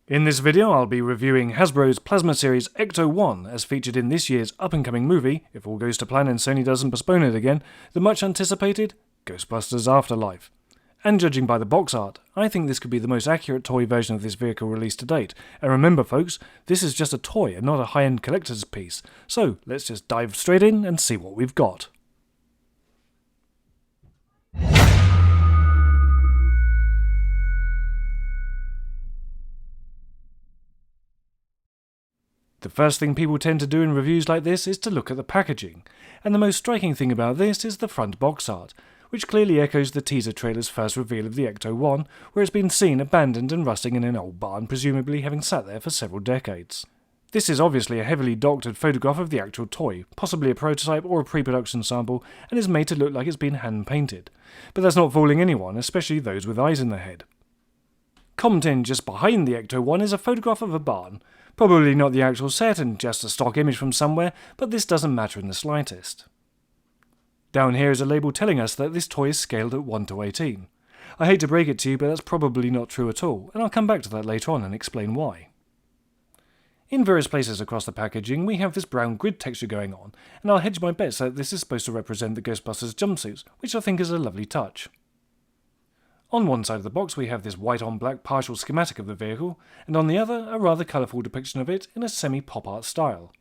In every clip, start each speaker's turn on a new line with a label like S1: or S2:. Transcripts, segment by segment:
S1: In this video I'll be reviewing Hasbro's Plasma Series Ecto-1 as featured in this year's up-and-coming movie, if all goes to plan and Sony doesn't postpone it again, the much-anticipated Ghostbusters Afterlife. And judging by the box art, I think this could be the most accurate toy version of this vehicle released to date. And remember folks, this is just a toy and not a high-end collector's piece, so let's just dive straight in and see what we've got. The first thing people tend to do in reviews like this is to look at the packaging, and the most striking thing about this is the front box art, which clearly echoes the teaser trailer's first reveal of the Ecto-1, where it's been seen abandoned and rusting in an old barn, presumably having sat there for several decades. This is obviously a heavily doctored photograph of the actual toy, possibly a prototype or a pre-production sample, and is made to look like it's been hand-painted. But that's not fooling anyone, especially those with eyes in their head. Commenting just behind the Ecto-1 is a photograph of a barn. Probably not the actual set and just a stock image from somewhere, but this doesn't matter in the slightest. Down here is a label telling us that this toy is scaled at 1:18. I hate to break it to you, but that's probably not true at all, and I'll come back to that later on and explain why. In various places across the packaging, we have this brown grid texture going on, and I'll hedge my bets that this is supposed to represent the Ghostbusters jumpsuits, which I think is a lovely touch. On one side of the box we have this white on black partial schematic of the vehicle, and on the other a rather colourful depiction of it in a semi-pop art style.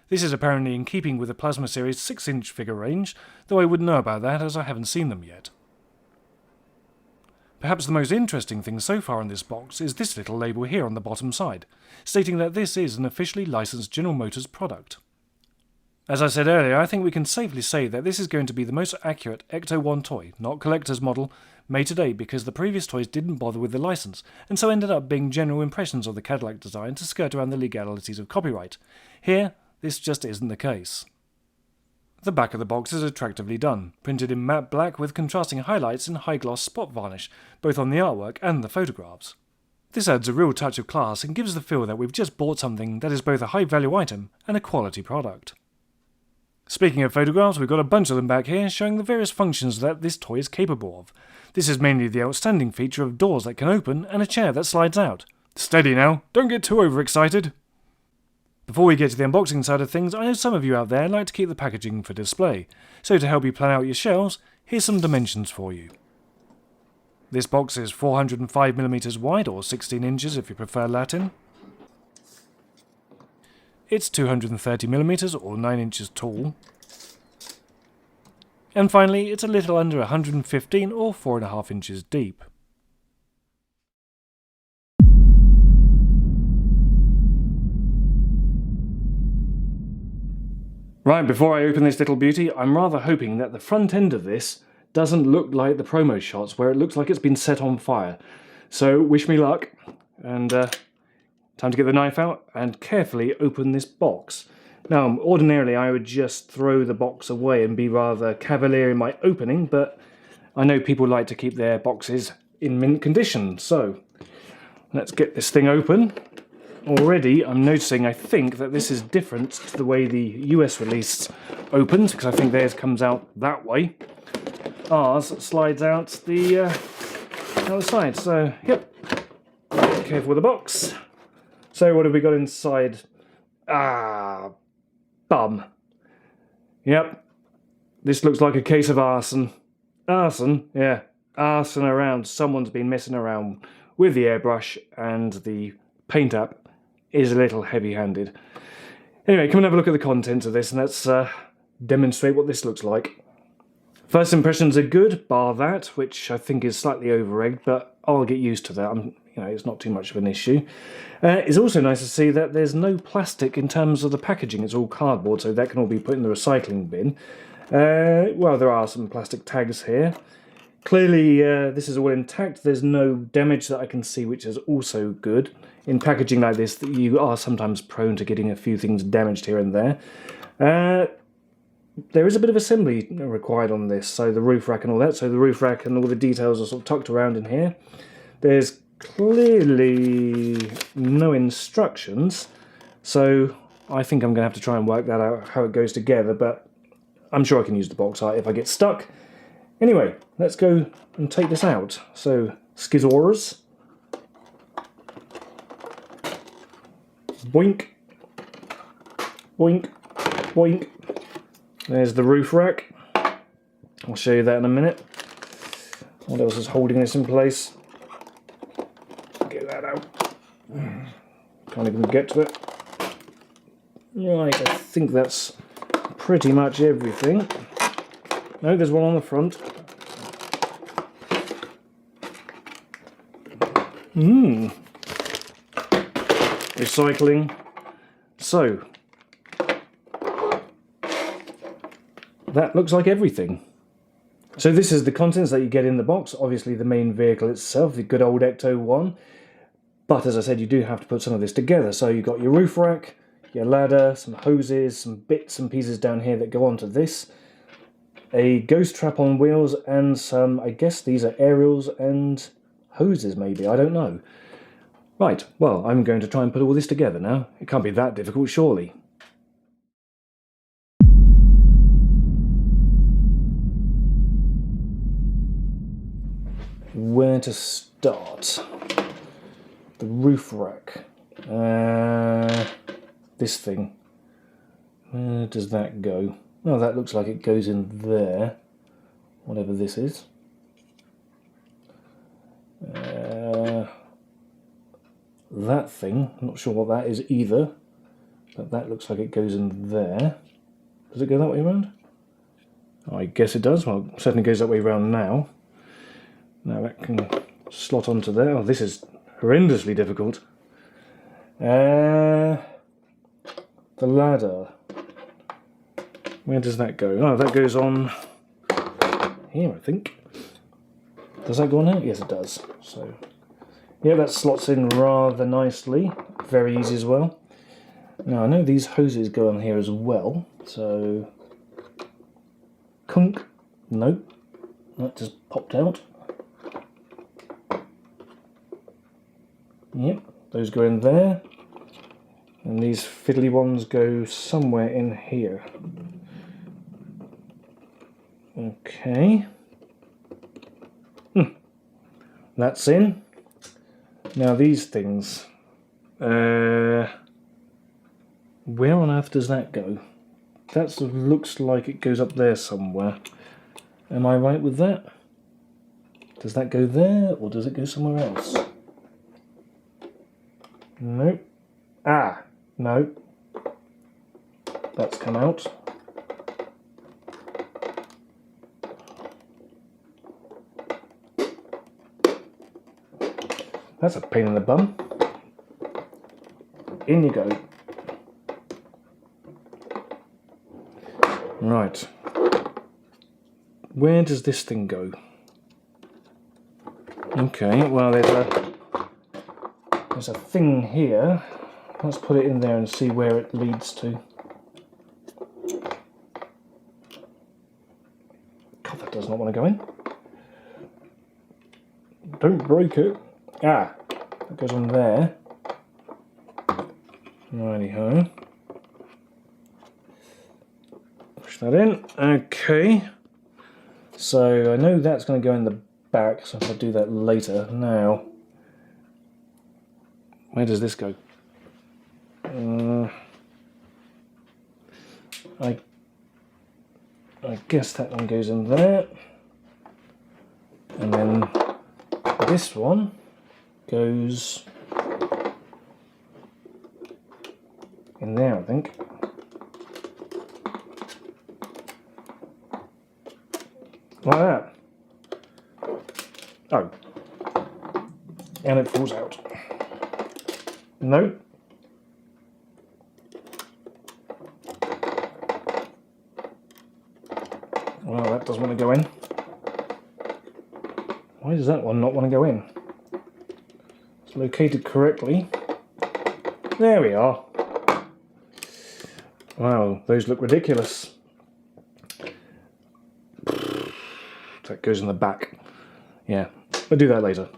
S1: This is apparently in keeping with the Plasma Series 6-inch figure range, though I wouldn't know about that as I haven't seen them yet. Perhaps the most interesting thing so far in this box is this little label here on the bottom side, stating that this is an officially licensed General Motors product. As I said earlier, I think we can safely say that this is going to be the most accurate Ecto-1 toy, not collector's model, made to date because the previous toys didn't bother with the license, and so ended up being general impressions of the Cadillac design to skirt around the legalities of copyright. Here, this just isn't the case. The back of the box is attractively done, printed in matte black with contrasting highlights and high-gloss spot varnish, both on the artwork and the photographs. This adds a real touch of class and gives the feel that we've just bought something that is both a high-value item and a quality product. Speaking of photographs, we've got a bunch of them back here showing the various functions that this toy is capable of. This is mainly the outstanding feature of doors that can open and a chair that slides out. Steady now, don't get too overexcited. Before we get to the unboxing side of things, I know some of you out there like to keep the packaging for display, so to help you plan out your shelves, here's some dimensions for you. This box is 405mm wide, or 16 inches if you prefer Latin. It's 230mm or 9 inches tall. And finally, it's a little under 115 or 4.5 inches deep. Right, before I open this little beauty, I'm rather hoping that the front end of this doesn't look like the promo shots where it looks like it's been set on fire. So wish me luck, and time to get the knife out and carefully open this box. Now, ordinarily I would just throw the box away and be rather cavalier in my opening, but I know people like to keep their boxes in mint condition, so let's get this thing open. Already I'm noticing, I think, that this is different to the way the US release opens, because I think theirs comes out that way. Ours slides out the other side, so yep, careful with the box. So what have we got inside? Bum. Yep, this looks like a case of arson. Arson? Yeah, arson around. Someone's been messing around with the airbrush, and the paint app is a little heavy-handed. Anyway, come and have a look at the contents of this, and let's demonstrate what this looks like. First impressions are good, bar that, which I think is slightly over-egged, but I'll get used to that. It's not too much of an issue. It's also nice to see that there's no plastic in terms of the packaging. It's all cardboard, so that can all be put in the recycling bin. Well, there are some plastic tags here. Clearly, this is all intact. There's no damage that I can see, which is also good. In packaging like this, you are sometimes prone to getting a few things damaged here and there. There is a bit of assembly required on this, so the roof rack and all that. So the roof rack and all the details are sort of tucked around in here. There's clearly no instructions, so I think I'm going to have to try and work that out, how it goes together, but I'm sure I can use the box art if I get stuck. Anyway, let's go and take this out. So, skizzors. Boink. Boink. Boink. There's the roof rack. I'll show you that in a minute. What else is holding this in place? Get that out. Can't even get to it. Right, I think that's pretty much everything. No, there's one on the front. Recycling. So, that looks like everything. So this is the contents that you get in the box. Obviously the main vehicle itself, the good old Ecto-1. But as I said, you do have to put some of this together. So you've got your roof rack, your ladder, some hoses, some bits and pieces down here that go onto this. A ghost trap on wheels and some, I guess these are aerials and hoses maybe, I don't know. Right, well, I'm going to try and put all this together now. It can't be that difficult, surely. Where to start? The roof rack. This thing. Where does that go? Oh, that looks like it goes in there. Whatever this is. That thing, I'm not sure what that is either. But that looks like it goes in there. Does it go that way around? Oh, I guess it does. Well, it certainly goes that way around now. Now that can slot onto there. Oh, this is horrendously difficult. The ladder. Where does that go? Oh, that goes on here, I think. Does that go on here? Yes, it does. So, yeah, that slots in rather nicely. Very easy as well. Now, I know these hoses go on here as well. So, kunk. Nope. That just popped out. Yep, those go in there, and these fiddly ones go somewhere in here. Okay. That's in. Now these things, where on earth does that go? That sort of looks like it goes up there somewhere. Am I right with that? Does that go there, or does it go somewhere else? Nope. Ah, no. That's come out. That's a pain in the bum. In you go. Right. Where does this thing go? Okay, well there's a thing here. Let's put it in there and see where it leads to. God, that does not want to go in. Don't break it. Ah, that goes on there. Righty-ho. Push that in. Okay. So I know that's going to go in the back, so I'll do that later. Now, where does this go? I guess that one goes in there. And then this one goes in there, I think. Like that. Oh. And it falls out. No. Well, that doesn't want to go in. Why does that one not want to go in? It's located correctly. There we are. Wow, those look ridiculous. That goes in the back. Yeah, we'll do that later.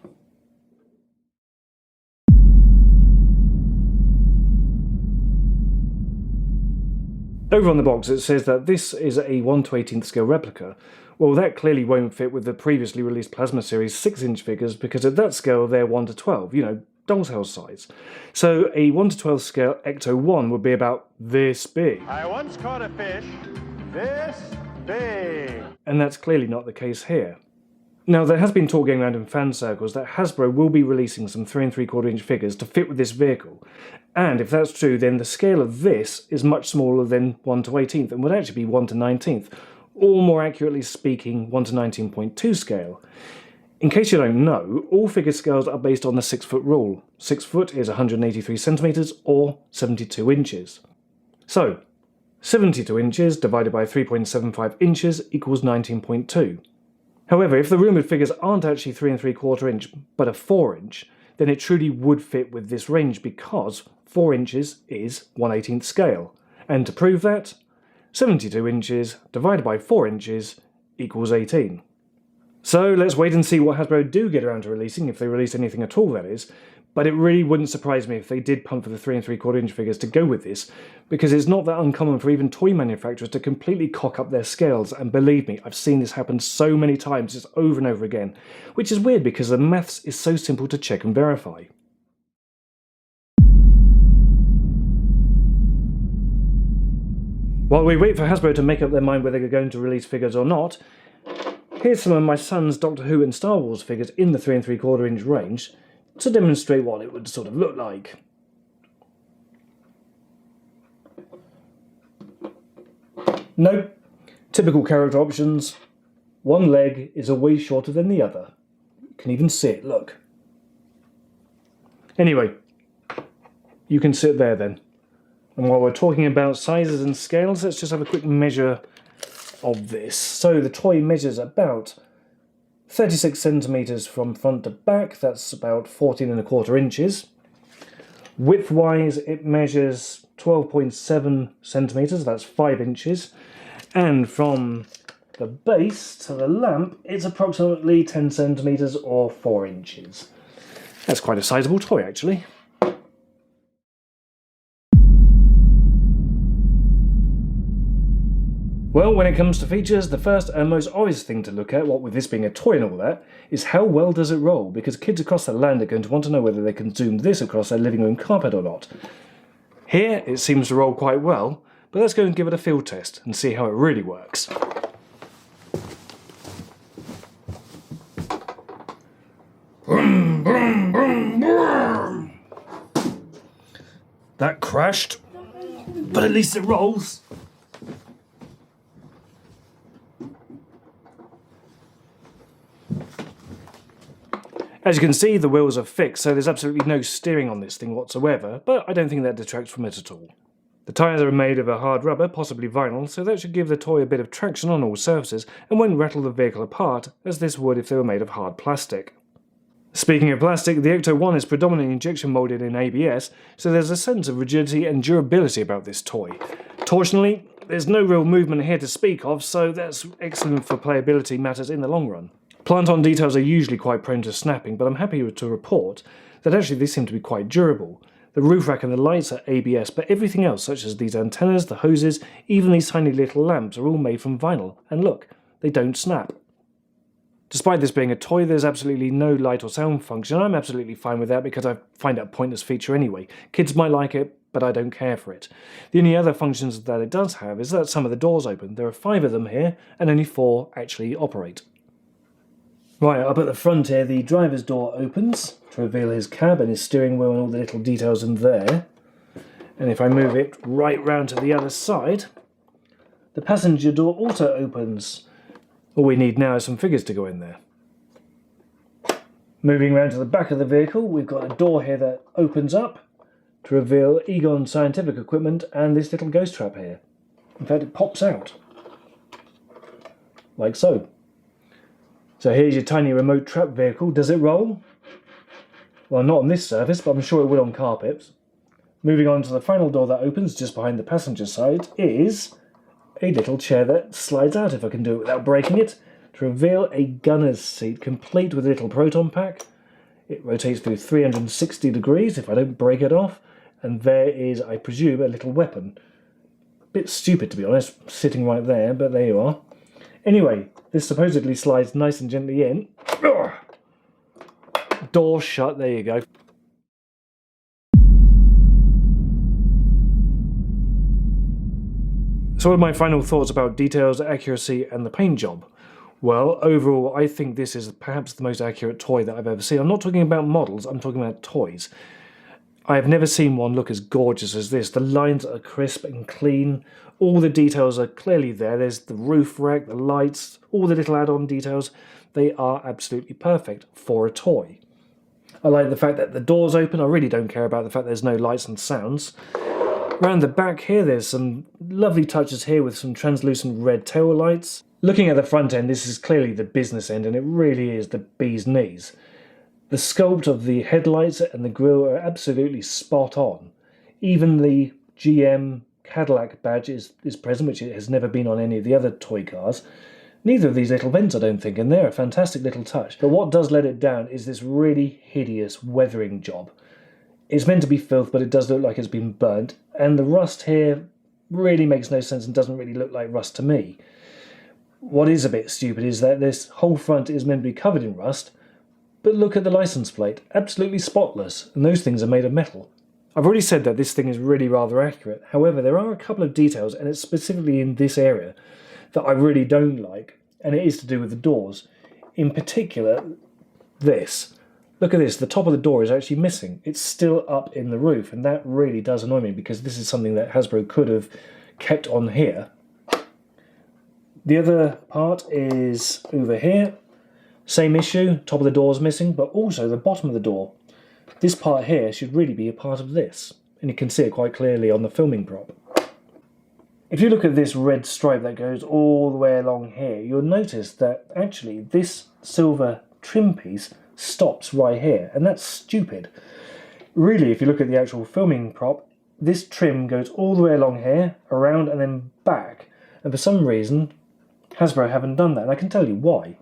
S1: Over on the box it says that this is a 1/18 scale replica. Well, that clearly won't fit with the previously released Plasma Series 6-inch figures because at that scale they're 1:12, you know, dollhouse size. So a 1:12 scale Ecto-1 would be about this big.
S2: I once caught a fish this big.
S1: And that's clearly not the case here. Now, there has been talk going around in fan circles that Hasbro will be releasing some 3 3/4 inch figures to fit with this vehicle. And if that's true, then the scale of this is much smaller than 1/18 and would actually be 1/19, or more accurately speaking, 1/19.2 scale. In case you don't know, all figure scales are based on the 6-foot rule. 6 foot is 183 centimeters or 72 inches. So, 72 inches divided by 3.75 inches equals 19.2. However, if the rumoured figures aren't actually 3 3/4 inch, but a 4 inch, then it truly would fit with this range because 4 inches is 1/18 scale. And to prove that, 72 inches divided by 4 inches equals 18. So let's wait and see what Hasbro do get around to releasing, if they release anything at all that is. But it really wouldn't surprise me if they did punt for the 3 3/4 inch figures to go with this, because it's not that uncommon for even toy manufacturers to completely cock up their scales, and believe me, I've seen this happen so many times, just over and over again, which is weird because the maths is so simple to check and verify. While we wait for Hasbro to make up their mind whether they're going to release figures or not, here's some of my son's Doctor Who and Star Wars figures in the 3 3/4 inch range, to demonstrate what it would sort of look like. Nope, typical character options. One leg is always shorter than the other. You can even see it, look. Anyway, you can sit there then. And while we're talking about sizes and scales, let's just have a quick measure of this. So the toy measures about 36 centimeters from front to back, that's about 14 1/4 inches. Width-wise, it measures 12.7 centimeters, that's 5 inches. And from the base to the lamp, it's approximately 10 centimeters or 4 inches. That's quite a sizable toy, actually. Well, when it comes to features, the first and most obvious thing to look at, what with this being a toy and all that, is how well does it roll, because kids across the land are going to want to know whether they can zoom this across their living room carpet or not. Here, it seems to roll quite well, but let's go and give it a field test and see how it really works. Boom, boom, boom, boom. That crashed, but at least it rolls. As you can see, the wheels are fixed, so there's absolutely no steering on this thing whatsoever, but I don't think that detracts from it at all. The tyres are made of a hard rubber, possibly vinyl, so that should give the toy a bit of traction on all surfaces and won't rattle the vehicle apart, as this would if they were made of hard plastic. Speaking of plastic, the Ecto-1 is predominantly injection moulded in ABS, so there's a sense of rigidity and durability about this toy. Torsionally, there's no real movement here to speak of, so that's excellent for playability matters in the long run. Plant-on details are usually quite prone to snapping, but I'm happy to report that actually they seem to be quite durable. The roof rack and the lights are ABS, but everything else, such as these antennas, the hoses, even these tiny little lamps, are all made from vinyl, and look, they don't snap. Despite this being a toy, there's absolutely no light or sound function. I'm absolutely fine with that because I find it a pointless feature anyway. Kids might like it, but I don't care for it. The only other functions that it does have is that some of the doors open. There are 5 of them here, and only 4 actually operate. Right, up at the front here, the driver's door opens to reveal his cab and his steering wheel and all the little details in there. And if I move it right round to the other side, the passenger door also opens. All we need now is some figures to go in there. Moving round to the back of the vehicle, we've got a door here that opens up to reveal Egon scientific equipment and this little ghost trap here. In fact, it pops out. Like so. So here's your tiny remote trap vehicle. Does it roll? Well, not on this surface, but I'm sure it will on carpets. Moving on to the final door that opens just behind the passenger side is a little chair that slides out, if I can do it without breaking it, to reveal a gunner's seat complete with a little proton pack. It rotates through 360 degrees if I don't break it off, and there is, I presume, a little weapon. Bit stupid, to be honest, sitting right there, but there you are. Anyway, this supposedly slides nice and gently in. Door shut, there you go. So what are my final thoughts about details, accuracy and the paint job? Well, overall, I think this is perhaps the most accurate toy that I've ever seen. I'm not talking about models, I'm talking about toys. I have never seen one look as gorgeous as this. The lines are crisp and clean. All the details are clearly there. There's the roof rack, the lights, all the little add-on details. They are absolutely perfect for a toy. I like the fact that the door's open. I really don't care about the fact there's no lights and sounds. Around the back here, there's some lovely touches here with some translucent red tail lights. Looking at the front end, this is clearly the business end, and it really is the bee's knees. The sculpt of the headlights and the grille are absolutely spot on. Even the GM Cadillac badge is present, which it has never been on any of the other toy cars. Neither of these little vents, I don't think, and they're a fantastic little touch. But what does let it down is this really hideous weathering job. It's meant to be filth, but it does look like it's been burnt, and the rust here really makes no sense and doesn't really look like rust to me. What is a bit stupid is that this whole front is meant to be covered in rust, but look at the license plate, absolutely spotless, and those things are made of metal. I've already said that this thing is really rather accurate, however there are a couple of details, and it's specifically in this area, that I really don't like, and it is to do with the doors. In particular, this. Look at this, the top of the door is actually missing. It's still up in the roof, and that really does annoy me because this is something that Hasbro could have kept on here. The other part is over here. Same issue, top of the door is missing, but also the bottom of the door. This part here should really be a part of this, and you can see it quite clearly on the filming prop. If you look at this red stripe that goes all the way along here, you'll notice that actually this silver trim piece stops right here, and that's stupid. Really, if you look at the actual filming prop, this trim goes all the way along here, around and then back, and for some reason Hasbro haven't done that, and I can tell you why.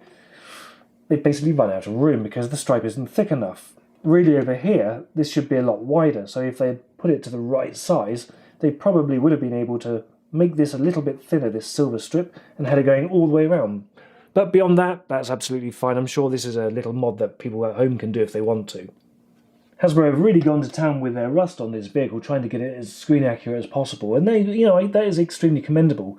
S1: They've basically run out of room because the stripe isn't thick enough. Really over here, this should be a lot wider, so if they had put it to the right size, they probably would have been able to make this a little bit thinner, this silver strip, and had it going all the way around. But beyond that, that's absolutely fine. I'm sure this is a little mod that people at home can do if they want to. Hasbro have really gone to town with their rust on this vehicle, trying to get it as screen accurate as possible, and that is extremely commendable.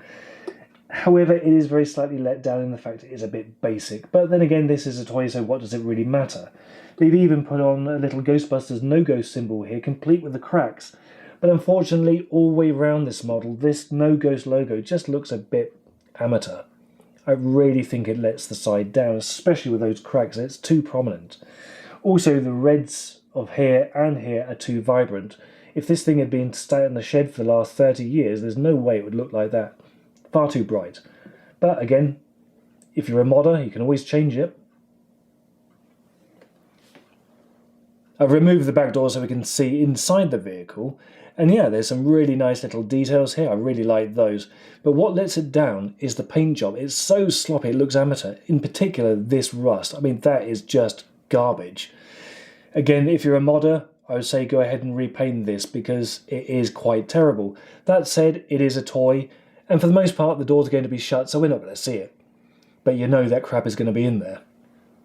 S1: However, it is very slightly let down in the fact it is a bit basic. But then again, this is a toy, so what does it really matter? They've even put on a little Ghostbusters no-ghost symbol here, complete with the cracks. But unfortunately, all the way around this model, this no-ghost logo just looks a bit amateur. I really think it lets the side down, especially with those cracks. It's too prominent. Also, the reds of here and here are too vibrant. If this thing had been sat in the shed for the last 30 years, there's no way it would look like that. Far too bright. But again, if you're a modder, you can always change it. I've removed the back door so we can see inside the vehicle, and yeah, there's some really nice little details here. I really like those. But what lets it down is the paint job. It's so sloppy, it looks amateur. In particular, this rust. I mean, that is just garbage. Again, if you're a modder, I would say go ahead and repaint this because it is quite terrible. That said, it is a toy, and for the most part, the doors are going to be shut, so we're not going to see it. But you know that crap is going to be in there.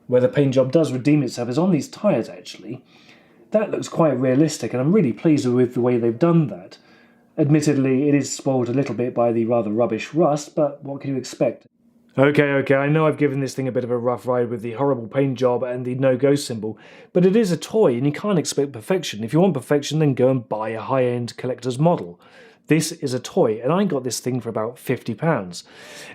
S1: Where the paint job does redeem itself is on these tyres, actually. That looks quite realistic, and I'm really pleased with the way they've done that. Admittedly, it is spoiled a little bit by the rather rubbish rust, but what can you expect? Okay, I know I've given this thing a bit of a rough ride with the horrible paint job and the no-ghost symbol, but it is a toy and you can't expect perfection. If you want perfection, then go and buy a high-end collector's model. This is a toy, and I got this thing for about £50.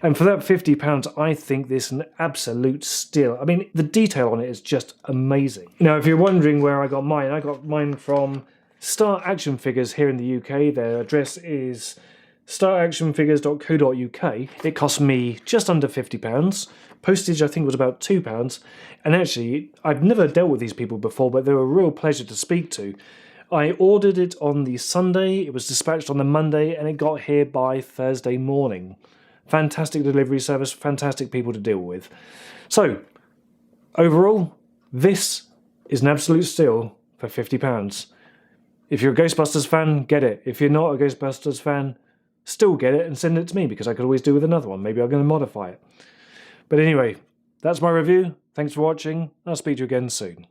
S1: And for that £50, I think this is an absolute steal. I mean, the detail on it is just amazing. Now, if you're wondering where I got mine from Star Action Figures here in the UK. Their address is staractionfigures.co.uk. It cost me just under £50. Postage, I think, was about £2. And actually, I've never dealt with these people before, but they were a real pleasure to speak to. I ordered it on the Sunday, it was dispatched on the Monday, and it got here by Thursday morning. Fantastic delivery service, fantastic people to deal with. So, overall, this is an absolute steal for £50. If you're a Ghostbusters fan, get it. If you're not a Ghostbusters fan, still get it and send it to me, because I could always do with another one. Maybe I'm going to modify it. But anyway, that's my review. Thanks for watching. I'll speak to you again soon.